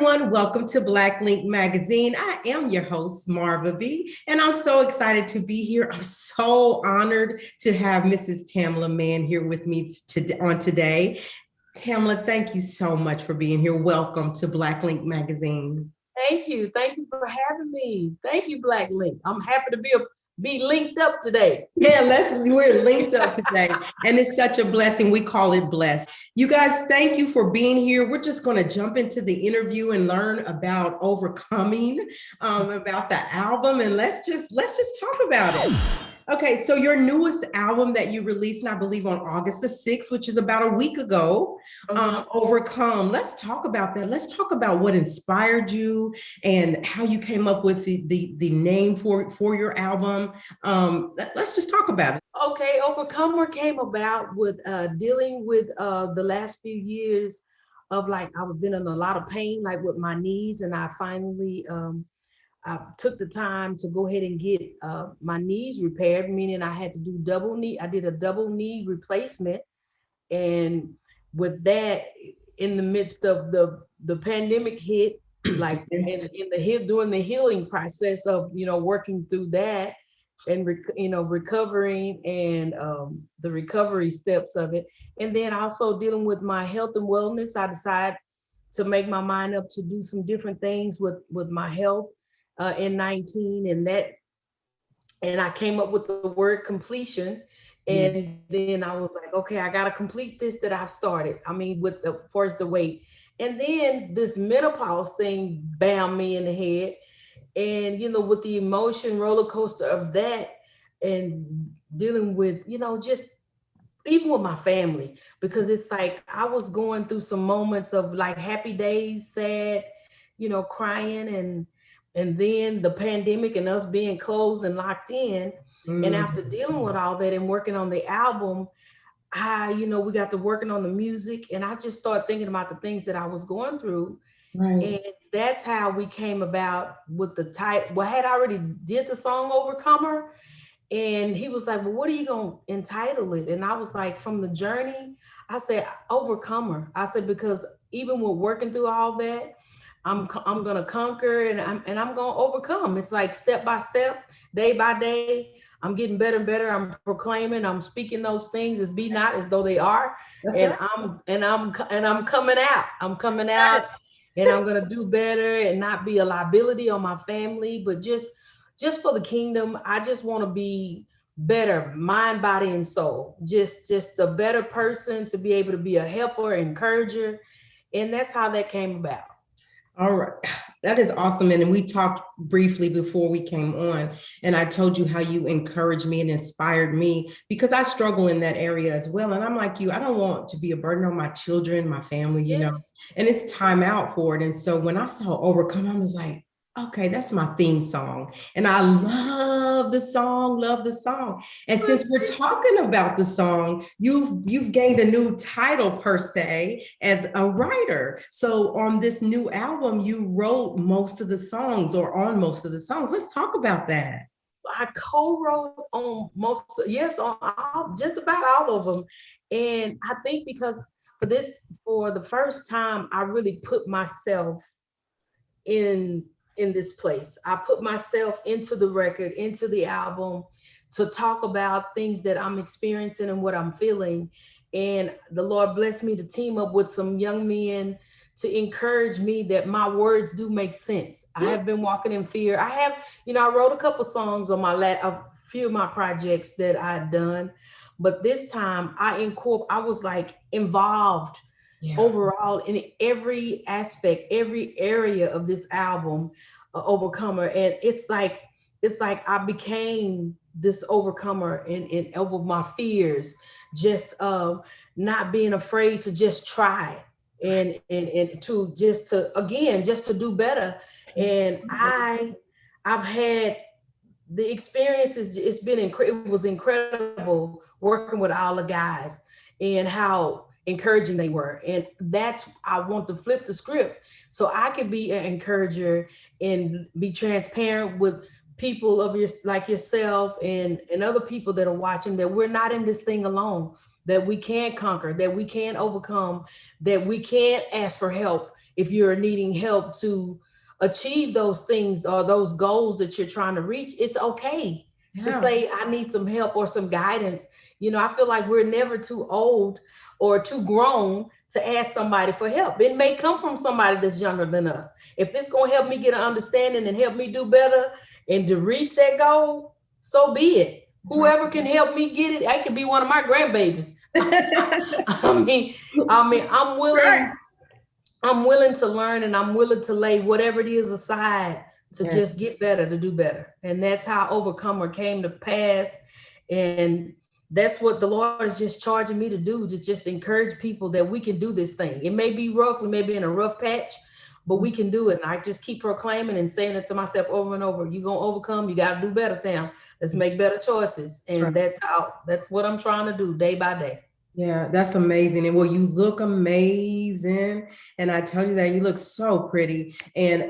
everyone. Welcome to Black Link Magazine. I am your host, Marva B, and I'm so excited to be here. I'm so honored to have Mrs. Tamela Mann here with me today. Tamela, thank you so much for being here. Welcome to Black Link Magazine. Thank you. Thank you for having me. Thank you, Black Link. I'm happy to be linked up today. Yeah, we're linked up today, and it's such a blessing. We call it blessed. You guys, thank you for being here. We're just going to jump into the interview and learn about overcoming, about the album, and let's just talk about it. Okay, so your newest album that you released, and I believe on August the 6th, which is about a week ago, Overcome. Let's talk about that. Let's talk about what inspired you and how you came up with the name for your album. Let's just talk about it. Okay, Overcomer came about with dealing with the last few years of like I've been in a lot of pain, like with my knees, and I finally I took the time to go ahead and get my knees repaired, meaning I had to do double knee. I did a double knee replacement. And with that, in the midst of the pandemic hit, like Yes. during the healing process of, working through that and, recovering and the recovery steps of it. And then also dealing with my health and wellness, I decided to make my mind up to do some different things with my health in 19 and I came up with the word completion. And then I was like, okay, I got to complete this that I've started. I mean, with the first the weight. And then this menopause thing bam me in the head. And, with the emotion roller coaster of that and dealing with, just even with my family, because it's like I was going through some moments of like happy days, sad, crying and then the pandemic and us being closed and locked in. And after dealing with all that and working on the album, we got to working on the music and I just started thinking about the things that I was going through. Right. And that's how we came about with the type. Well, I had already did the song Overcomer. And he was like, well, what are you going to entitle it? And I was like, from the journey, I said, Overcomer. I said, because even with working through all that, I'm going to conquer and I'm going to overcome. It's like step by step, day by day, I'm getting better and better. I'm proclaiming, I'm speaking those things as be not as though they are. And I'm coming out. I'm coming out and I'm going to do better and not be a liability on my family, but just for the kingdom. I just want to be better, mind, body, and soul. Just a better person to be able to be a helper, encourager. And that's how that came about. All right. That is awesome. And we talked briefly before we came on, and I told you how you encouraged me and inspired me because I struggle in that area as well. And I'm like you, I don't want to be a burden on my children, my family, and it's time out for it. And so when I saw Overcome, I was like, okay, that's my theme song. And I love the song. And since we're talking about the song, you've gained a new title per se as a writer. So on this new album, you wrote most of the songs or on most of the songs. Let's talk about that. I co-wrote on just about all of them. And I think because for the first time, I really put myself in this place. I put myself into the record, into the album to talk about things that I'm experiencing and what I'm feeling. And the Lord blessed me to team up with some young men to encourage me that my words do make sense. I have been walking in fear. I wrote a couple songs on a few of my projects that I'd done, but this time I was like involved overall in every aspect, every area of this album, Overcomer. And it's like I became this overcomer in over my fears, just not being afraid to just try and to do better. And I've had the experiences. It was incredible working with all the guys and how encouraging they were. And I want to flip the script so I could be an encourager and be transparent with people like yourself and other people that are watching, that we're not in this thing alone, that we can conquer, that we can overcome, that we can ask for help if you're needing help to achieve those things or those goals that you're trying to reach, it's okay to say, I need some help or some guidance. You know, I feel like we're never too old or too grown to ask somebody for help. It may come from somebody that's younger than us. If it's going to help me get an understanding and help me do better and to reach that goal, so be it. That's whoever right. can help me get it, I could be one of my grandbabies. I mean, I'm willing. Right. I'm willing to learn, and I'm willing to lay whatever it is aside to just get better, to do better. And that's how Overcomer came to pass. And that's what the Lord is just charging me to do, to just encourage people that we can do this thing. It may be rough, we may be in a rough patch, but we can do it. And I just keep proclaiming and saying it to myself over and over. You're going to overcome. You got to do better, Tam. Let's make better choices. And that's what I'm trying to do day by day. Yeah, that's amazing. And well, you look amazing. And I tell you that you look so pretty. And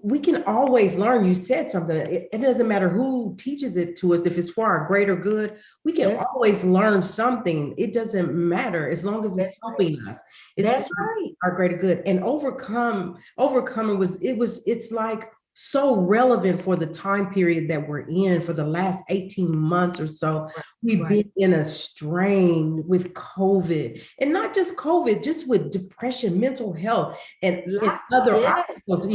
we can always learn. You said something. It doesn't matter who teaches it to us. If it's for our greater good, we can always learn something. It doesn't matter as long as it's helping us. It's our greater good. And overcoming it's like so relevant for the time period that we're in. For the last 18 months or so, we've been in a strain with COVID, and not just COVID, just with depression, mental health, and other obstacles,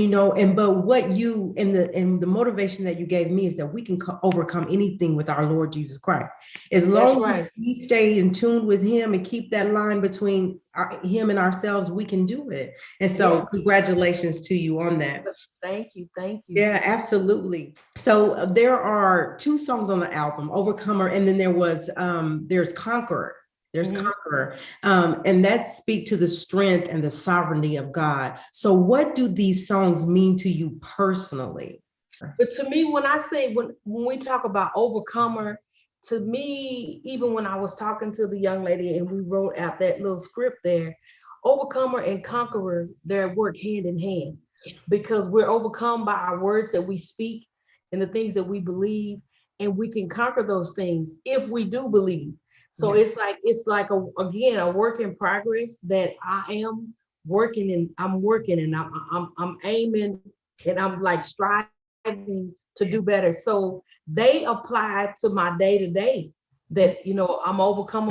but what you and the motivation that you gave me is that we can overcome anything with our Lord Jesus Christ. As long as we stay in tune with him and keep that line between him and ourselves, we can do it. And so congratulations to you on that. Thank you. Yeah, absolutely. So there are 2 songs on the album, Overcomer, and then there's Conqueror. There's Conqueror. And that speak to the strength and the sovereignty of God. So what do these songs mean to you personally? But to me, when we talk about Overcomer, to me, even when I was talking to the young lady and we wrote out that little script there, Overcomer and Conqueror, they work hand in hand, because we're overcome by our words that we speak and the things that we believe, and we can conquer those things if we do believe. So it's like a work in progress that I am working, and I'm working, and I'm aiming, and I'm like striving to do better. So they apply to my day-to-day, that, I'm overcome,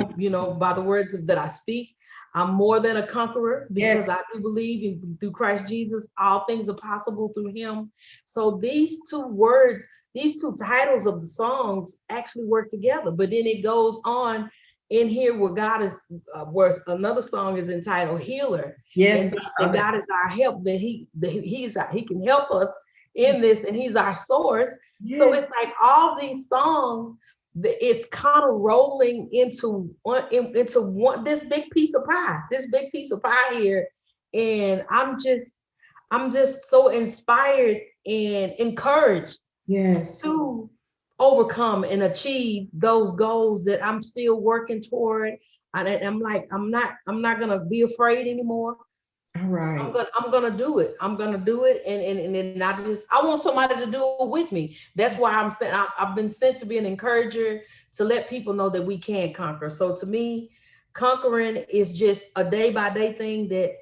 by the words that I speak. I'm more than a conqueror, because I do believe through Christ Jesus, all things are possible through him. So these 2 words, these 2 titles of the songs actually work together. But then it goes on in here where God is, where another song is entitled Healer. Yes. And God is our help, that he can help us in this, and he's our source. Yes. So it's like all these songs, it's kind of rolling into one this big piece of pie here. And I'm just so inspired and encouraged to overcome and achieve those goals that I'm still working toward. I'm not gonna be afraid anymore. All right. I'm gonna do it. I'm gonna do it, and I want somebody to do it with me. That's why I'm saying I've been sent to be an encourager, to let people know that we can conquer. So to me, conquering is just a day by day thing that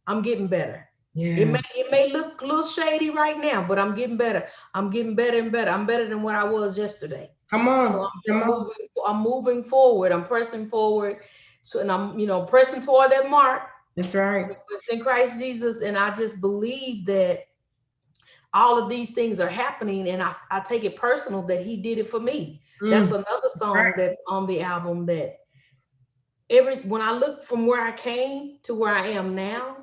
I'm getting better. Yeah. It may look a little shady right now, but I'm getting better. I'm getting better and better. I'm better than what I was yesterday. Come on. So I'm moving forward. I'm pressing forward. So, and I'm pressing toward that mark. That's right. It's in Christ Jesus. And I just believe that all of these things are happening, and I take it personal that he did it for me. That's another song that's on the album, that when I look from where I came to where I am now,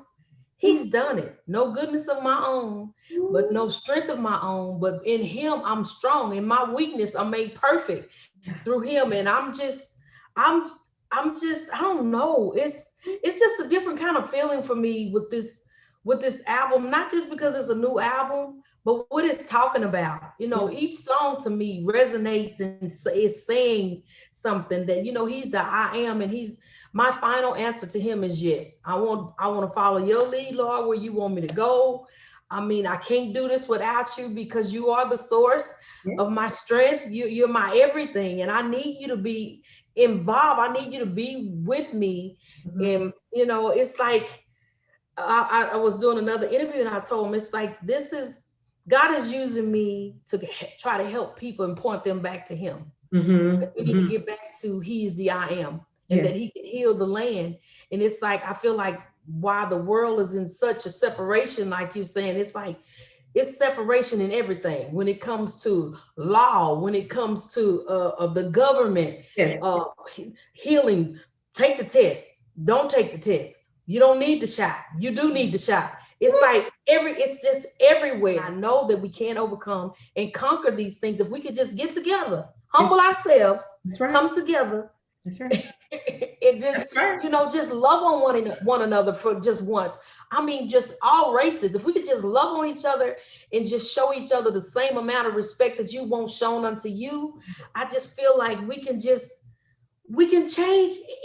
he's done it. No goodness of my own, but no strength of my own, but in him I'm strong. In my weakness I'm made perfect through him. And I'm just, I don't know. It's just a different kind of feeling for me with this album, not just because it's a new album, but what it's talking about. Each song to me resonates and is saying something that, he's the I am, and he's my final answer to him is yes. I want to follow your lead, Lord, where you want me to go. I can't do this without you, because you are the source of my strength. You're my everything, and I need you to be involved. I need you to be with me. And it's like I was doing another interview and I told him, it's like, God is using me to try to help people and point them back to him. We need to get back to he's the I am, and that he can heal the land. And it's like, I feel like while the world is in such a separation, like you're saying, it's like, it's separation in everything when it comes to law, when it comes to the government, healing. Take the test, don't take the test. You don't need the shot, you do need the shot. It's like it's just everywhere. I know that we can overcome and conquer these things if we could just get together, humble ourselves, come together. That's right. It just, just love on one another for just once. I mean, just all races. If we could just love on each other and just show each other the same amount of respect that you want shown unto you, I just feel like we can change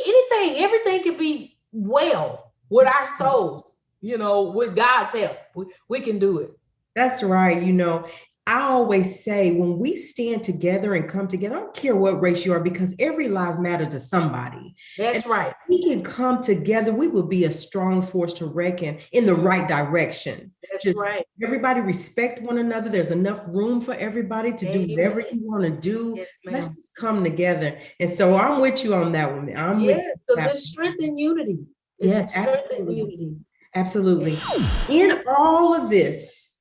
anything. Everything can be well with our souls. With God's help, we can do it. That's right. I always say when we stand together and come together, I don't care what race you are, because every life matters to somebody. That's right. If we can come together, we will be a strong force to reckon in the right direction. That's right. Everybody respect one another. There's enough room for everybody to do whatever you want to do. Yes, let's just come together. And so I'm with you on that one. Yes, because it's strength and unity. It's strength and unity. Absolutely. In all of this,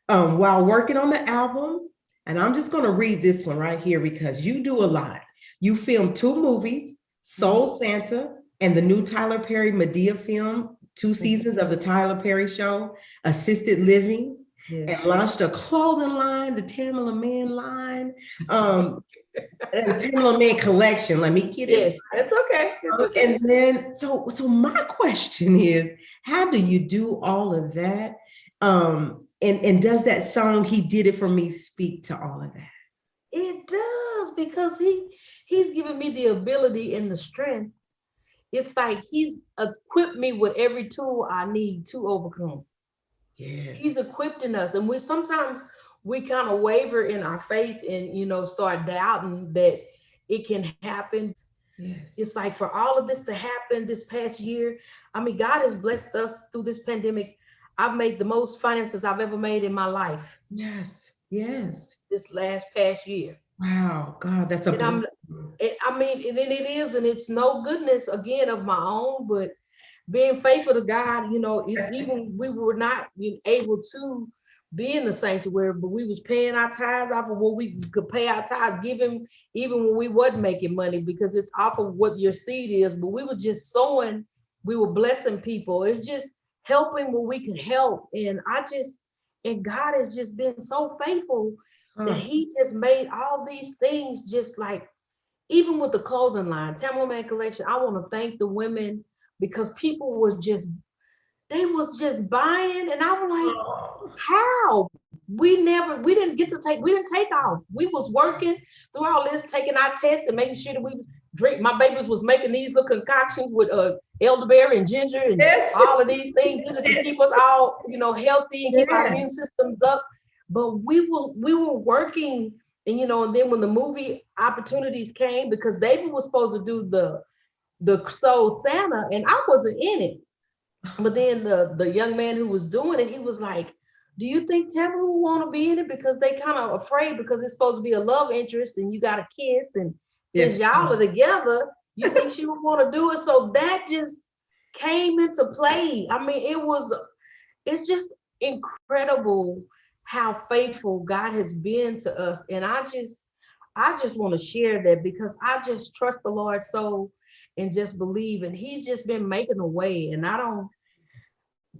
while working on the album, and I'm just going to read this one right here because you do a lot. You filmed 2 movies, Soul Santa and the new Tyler Perry Medea film, 2 seasons of the Tyler Perry Show, Assisted Living, and launched a clothing line, the Tamela Mann line, and Tamela Mann collection. Let me get it. Yes, it's okay. It's okay. And then, so my question is, how do you do all of that? And does that song, He Did It For Me, speak to all of that? It does, because he's given me the ability and the strength. It's like he's equipped me with every tool I need to overcome. Yes. He's equipping us. And sometimes we kind of waver in our faith and, start doubting that it can happen. Yes. It's like for all of this to happen this past year, I mean, God has blessed us through this pandemic. I've made the most finances I've ever made in my life. Yes. This past year. Wow, God, that's a blessing. It is, and it's no goodness again of my own, but being faithful to God, even we were not able to be in the sanctuary, but we was paying our tithes off of what we could pay our tithes, giving even when we wasn't making money, because it's off of what your seed is. But we were just sowing, we were blessing people. It's just helping where we could help. And God has just been so faithful that he just made all these things, just like, even with the clothing line, Tamela Mann Collection. I want to thank the women, because people was just buying. And I was like, how? We didn't take off. We was working through all this, taking our tests and making sure that we was drink. My babies was making these little concoctions with elderberry and ginger and all of these things to keep us all, healthy and keep our immune systems up. But we were working, and and then when the movie opportunities came, because David was supposed to do the Soul Santa, and I wasn't in it. But then the young man who was doing it, he was like, do you think Tammy will want to be in it? Because they kind of afraid, because it's supposed to be a love interest and you got a kiss, and since y'all are together, you think she would want to do it? So that just came into play. I mean, it's just incredible how faithful God has been to us. And I just want to share that, because I just trust the Lord so, and just believe, and he's just been making a way. And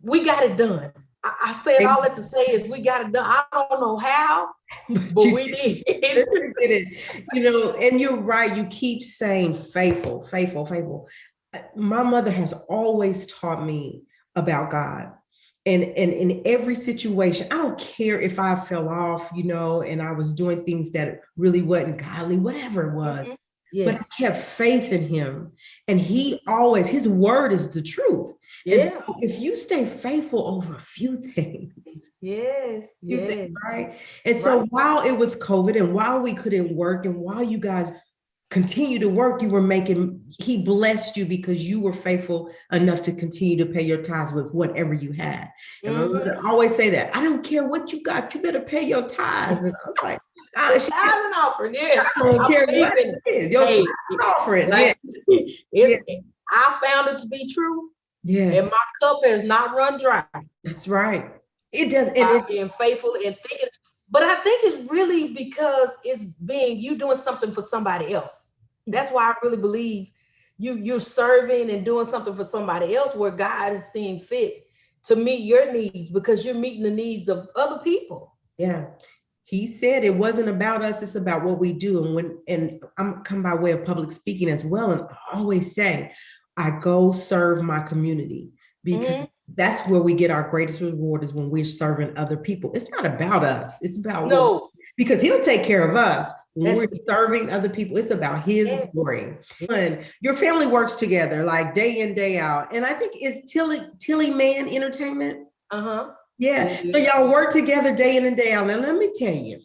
we got it done. I said all that to say is we got it done. I don't know how, but we did. And you're right. You keep saying faithful. My mother has always taught me about God. And in every situation, I don't care if I fell off, and I was doing things that really wasn't godly, whatever it was. Mm-hmm. Yes. But I kept faith in him. And his word is the truth. Yeah. And so if you stay faithful over a few things. Yes. Right. And so while it was COVID, and while we couldn't work, and while you guys continue to work. He blessed you because you were faithful enough to continue to pay your tithes with whatever you had. And my mother always say that, I don't care what you got, you better pay your tithes. And I was like, tithes and offering, yes. I don't care what it is. Your tithes and offering. Like, yeah. I found it to be true. Yes. And my cup has not run dry. That's right. It does. And being faithful and thinking. But I think it's really because it's you doing something for somebody else. That's why I really believe you're serving and doing something for somebody else where God is seeing fit to meet your needs because you're meeting the needs of other people. Yeah. He said it wasn't about us, it's about what we do. And I'm come by way of public speaking as well. And I always say, I go serve my community because that's where we get our greatest reward is when we're serving other people. It's not about us. It's about because he'll take care of us. When we're serving other people, it's about his glory. And your family works together like day in, day out. And I think it's Tilly Mann Entertainment. Yeah. So y'all work together day in and day out. Now, let me tell you,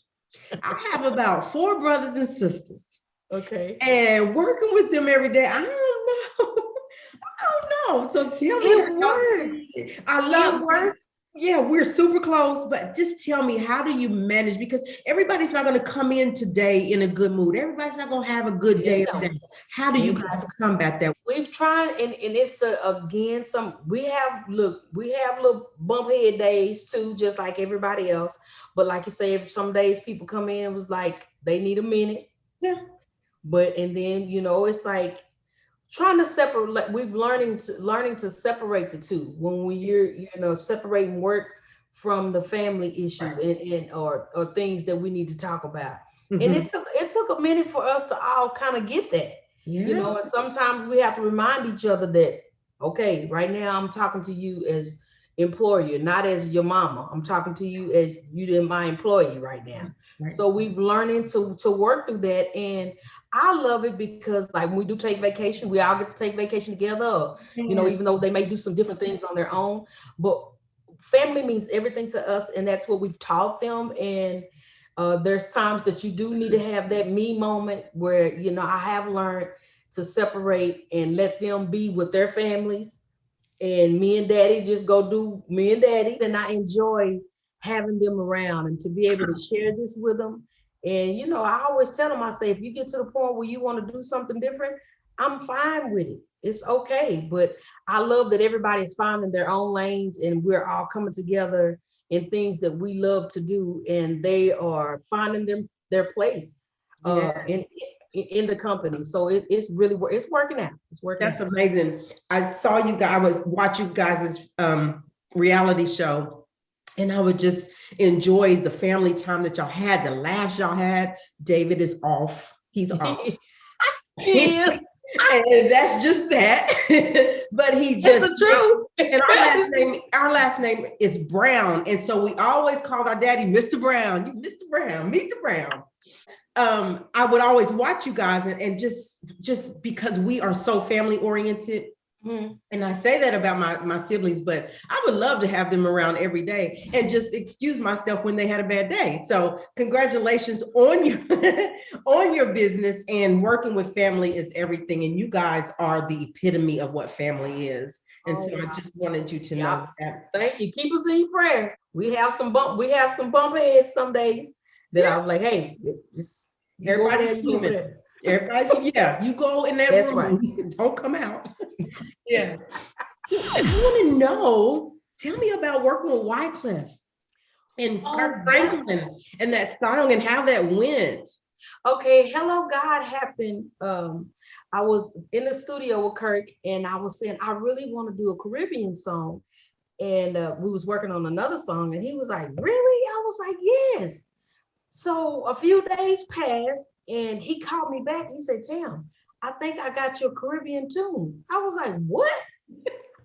I have about 4 brothers and sisters. Okay. And working with them every day, I don't know. So tell me, I love work. Yeah, we're super close, but just tell me, how do you manage? Because everybody's not going to come in today in a good mood. Everybody's not going to have a good day. How do you guys combat that? We've tried, and it's again, we have little bump head days too, just like everybody else. But like you say, if some days people come in, it was like they need a minute. Yeah. And then, it's like, trying to separate, we've learning to separate the two when you're separating work from the family issues and or things that we need to talk about. And it took a minute for us to all kind of get that. And sometimes we have to remind each other that, okay, right now I'm talking to you as employer, not as your mama. I'm talking to you as my employee right now. Right. So we've learning to work through that. And I love it because like when we do take vacation, we all get to take vacation together, even though they may do some different things on their own, but family means everything to us. And that's what we've taught them. And there's times that you do need to have that me moment where, I have learned to separate and let them be with their families. And me and daddy just go do me and daddy. And I enjoy having them around and to be able to share this with them. And, I always tell them, I say, if you get to the point where you want to do something different, I'm fine with it. It's okay. But I love that everybody's finding their own lanes and we're all coming together in things that we love to do. And they are finding their place in the company. So it's really, it's working out. It's working. That's amazing. I saw you guys, I was watching you guys' reality show. And I would just enjoy the family time that y'all had, the laughs y'all had. David is off. He's off. Yeah. And that's just that. But he just, that's the truth. And our last name is Brown. And so we always called our daddy Mr. Brown. You Mr. Brown, meet the Brown. I would always watch you guys and just because we are so family oriented. And I say that about my siblings, but I would love to have them around every day and just excuse myself when they had a bad day. So congratulations on your business, and working with family is everything. And you guys are the epitome of what family is. And I just wanted you to know that. Thank you. Keep us in your prayers. We have some bump heads some days that I was like, hey, everybody's human. Everybody, you go in that room. Right. Don't come out. Yeah. I want to know, tell me about working with Wycliffe and Kirk Franklin and that song and how that went. Okay, Hello God happened. I was in the studio with Kirk and I was saying, I really want to do a Caribbean song. And we was working on another song and he was like, really? I was like, yes. So a few days passed and he called me back. He said, Tam, I think I got your Caribbean tune. I was like, what?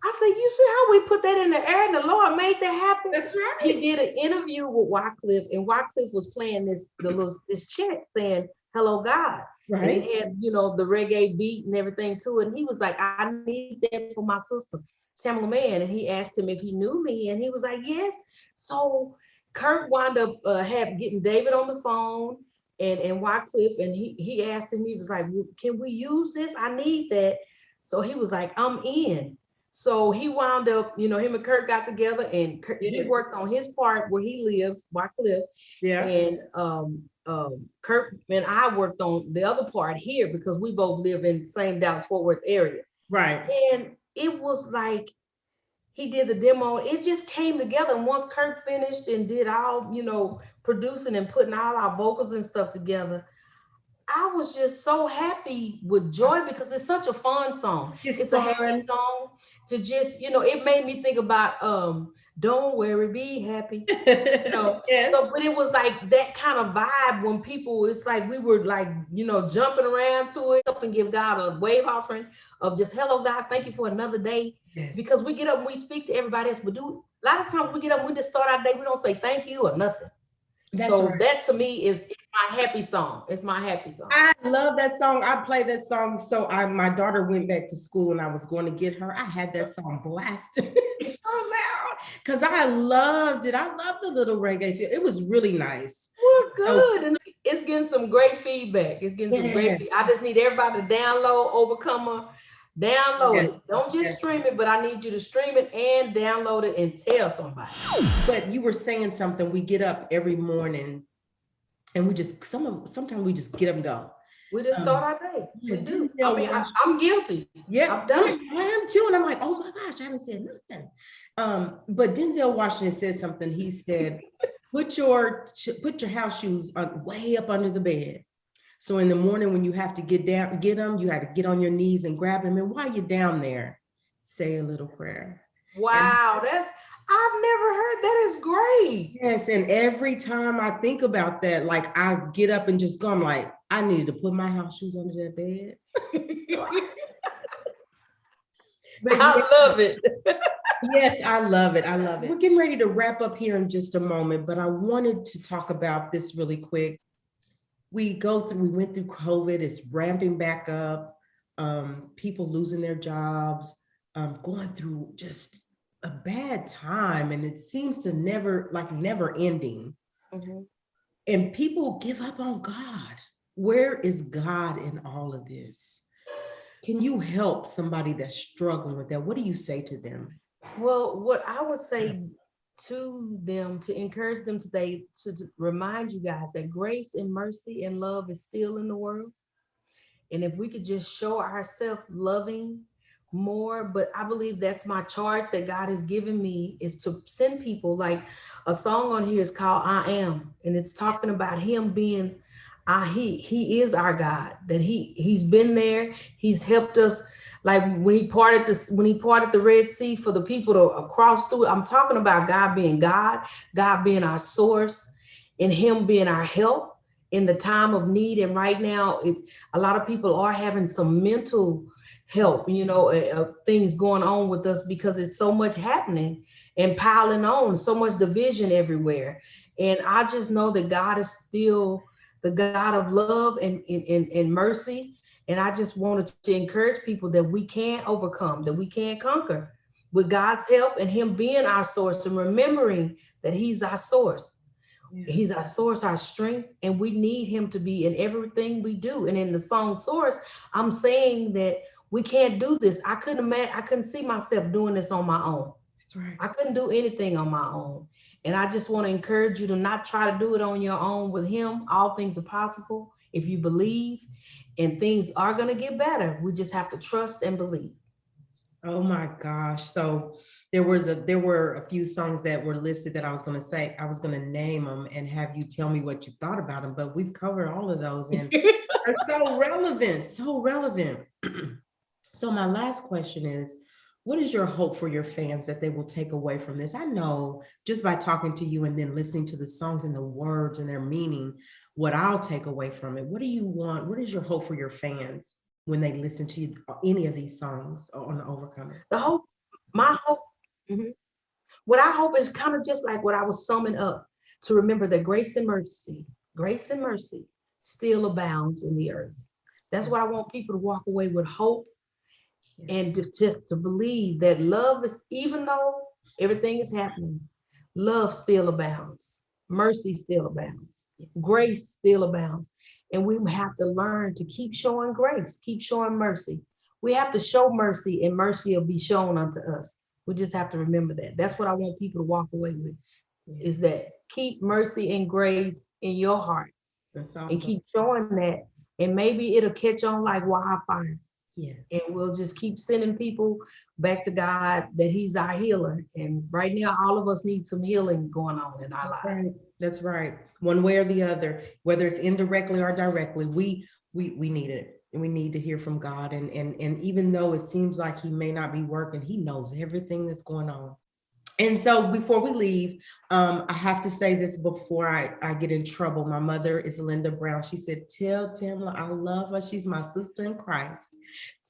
I said, you see how we put that in the air and the Lord made that happen? That's right. He did an interview with Wycliffe and Wycliffe was playing this chant saying, hello, God. Right. And it had, the reggae beat and everything to it. And he was like, I need that for my sister, Tamela Mann. And he asked him if he knew me. And he was like, yes. So Kurt wound up getting David on the phone. and Wycliffe, and he asked him, he was like, well, can we use this? I need that. So he was like, I'm in. So he wound up, him and Kirk got together, and he worked on his part where he lives, Wycliffe, and Kirk and I worked on the other part here because we both live in the same Dallas-Fort Worth area. Right. And it was like, he did the demo, it just came together. And once Kirk finished and did all, producing and putting all our vocals and stuff together, I was just so happy with joy because it's such a fun song. It's a happy song to just, it made me think about Don't Worry, Be Happy. Yes. So, but it was like that kind of vibe when people, it's like we were like, jumping around to it up and give God a wave offering of just, hello God, thank you for another day. Yes. Because we get up and we speak to everybody else, but a lot of times we get up and we just start our day, we don't say thank you or nothing. That to me is my happy song. It's my happy song. I love that song. I play that song. So my daughter went back to school and I was going to get her. I had that song blasted so loud because I loved it. I love the little reggae feel. It was really nice. Well, good. And it's getting some great feedback. It's getting some great feedback. I just need everybody to download Overcomer. Download it. Don't just stream it, but I need you to stream it and download it and tell somebody. But you were saying something. We get up every morning and we just sometimes we just get up and go. We just start our day. We do. I mean, I'm guilty. Yeah, I've done it. I am too. And I'm like, oh my gosh, I haven't said nothing. But Denzel Washington said something. He said, put your house shoes way up under the bed. So in the morning when you have to get them, you have to get on your knees and grab them. And while you're down there, say a little prayer. Wow, I've never heard that. Is great. Yes, and every time I think about that, like I get up and just go, I'm like, I needed to put my house shoes under that bed. I love it. Yes, I love it. I love it. We're getting ready to wrap up here in just a moment, but I wanted to talk about this really quick. We went through COVID, it's ramping back up, people losing their jobs, going through just a bad time. And it seems to never ending. Mm-hmm. And people give up on God. Where is God in all of this? Can you help somebody that's struggling with that? What do you say to them? Well, what I would say to them, to encourage them today, to remind you guys that grace and mercy and love is still in the world. And if we could just show ourselves loving more, but I believe that's my charge that God has given me, is to send people. Like a song on here is called I Am, and it's talking about him being he is our God, that he's been there, he's helped us. Like when he parted the Red Sea for the people to cross through it. I'm talking about God being God, God being our source, and him being our help in the time of need. And right now, a lot of people are having some mental help, things going on with us because it's so much happening and piling on, so much division everywhere. And I just know that God is still the God of love and mercy. And I just wanted to encourage people that we can overcome, that we can conquer with God's help and him being our source, and remembering that he's our source. Yeah. He's our source, our strength, and we need him to be in everything we do. And in the song Source, I'm saying that we can't do this. I couldn't see myself doing this on my own. That's right. I couldn't do anything on my own. And I just want to encourage you to not try to do it on your own. With him, all things are possible if you believe. And things are going to get better. We just have to trust and believe. Oh my gosh. So there were a few songs that were listed that I was going to say, I was going to name them and have you tell me what you thought about them, but we've covered all of those and they're so relevant. So my last question is, what is your hope for your fans that they will take away from this? I know just by talking to you and then listening to the songs and the words and their meaning, what I'll take away from it. What do you want? What is your hope for your fans when they listen to you, any of these songs on the Overcomer? My hope, mm-hmm. What I hope is kind of just like what I was summing up, to remember that grace and mercy still abounds in the earth. That's what I want people to walk away with, hope, and just to believe that love is, even though everything is happening, love still abounds, mercy still abounds. Grace still abounds. And we have to learn to keep showing grace, keep showing mercy. We have to show mercy, and mercy will be shown unto us. We just have to remember that. That's what I want people to walk away with, is that keep mercy and grace in your heart. That's awesome. And keep showing that. And maybe it'll catch on like wildfire. Yeah. And we'll just keep sending people back to God, that he's our healer. And right now, all of us need some healing going on in our lives. Right. That's right. One way or the other, whether it's indirectly or directly, we need it. And we need to hear from God. And even though it seems like he may not be working, he knows everything that's going on. And so before we leave, I have to say this before I get in trouble. My mother is Linda Brown. She said, tell Tamela I love her. She's my sister in Christ.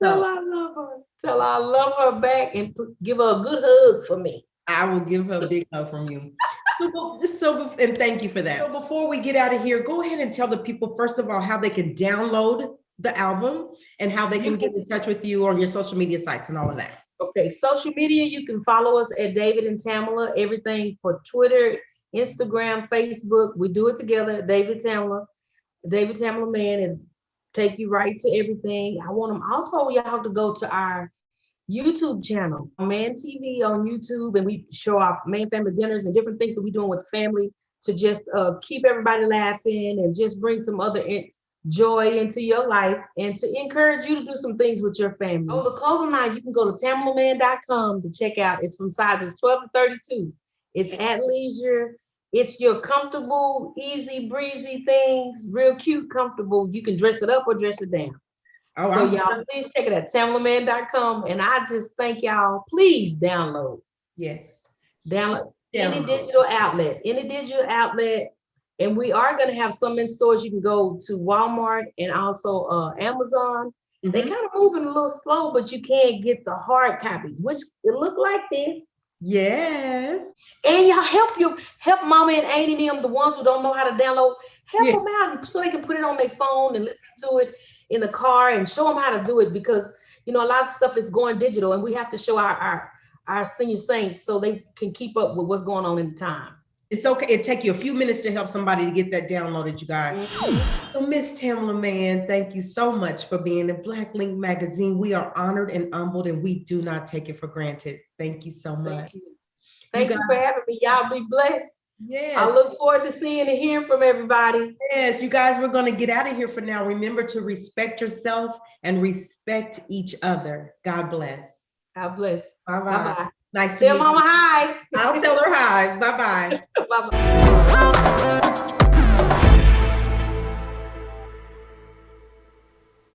Tell her I love her. Tell her I love her back, and give her a good hug for me. I will give her a big hug from you. And thank you for that. So before we get out of here, go ahead and tell the people, first of all, how they can download the album and how they can get in touch with you on your social media sites and all of that. Okay, social media, you can follow us at David and Tamela, everything for Twitter, Instagram, Facebook. We do it together, David Tamela Mann, and take you right to everything. I want them also, y'all to go to our YouTube channel, Mann TV on YouTube, and we show our Mann family dinners and different things that we're doing with family to just keep everybody laughing and just bring some other joy into your life and to encourage you to do some things with your family. Oh, the clothing line, you can go to tamelamann.com to check out. It's from sizes 12 to 32. It's at leisure. It's your comfortable, easy breezy things, real cute, comfortable. You can dress it up or dress it down. Oh, so y'all please check it out, tamelamann.com. And I just thank y'all, please download. Yes. Download any digital outlet. And we are going to have some in stores. You can go to Walmart and also Amazon. Mm-hmm. They kind of moving a little slow, but you can get the hard copy, which it look like this. Yes. And y'all help Mama and Auntie them, the ones who don't know how to download, help them out so they can put it on their phone and listen to it in the car and show them how to do it, because a lot of stuff is going digital, and we have to show our senior saints so they can keep up with what's going on in the time. It's okay. It'll take you a few minutes to help somebody to get that downloaded, you guys. Mm-hmm. So Miss Tamela Mann, thank you so much for being in Black Link Magazine. We are honored and humbled, and we do not take it for granted. Thank you so much. Thank you for having me. Y'all be blessed. Yes. I look forward to seeing and hearing from everybody. Yes, you guys, we're going to get out of here for now. Remember to respect yourself and respect each other. God bless. God bless. Bye-bye. Bye-bye. Nice to meet you. Tell Mama hi. I'll tell her hi. Bye-bye. Bye-bye.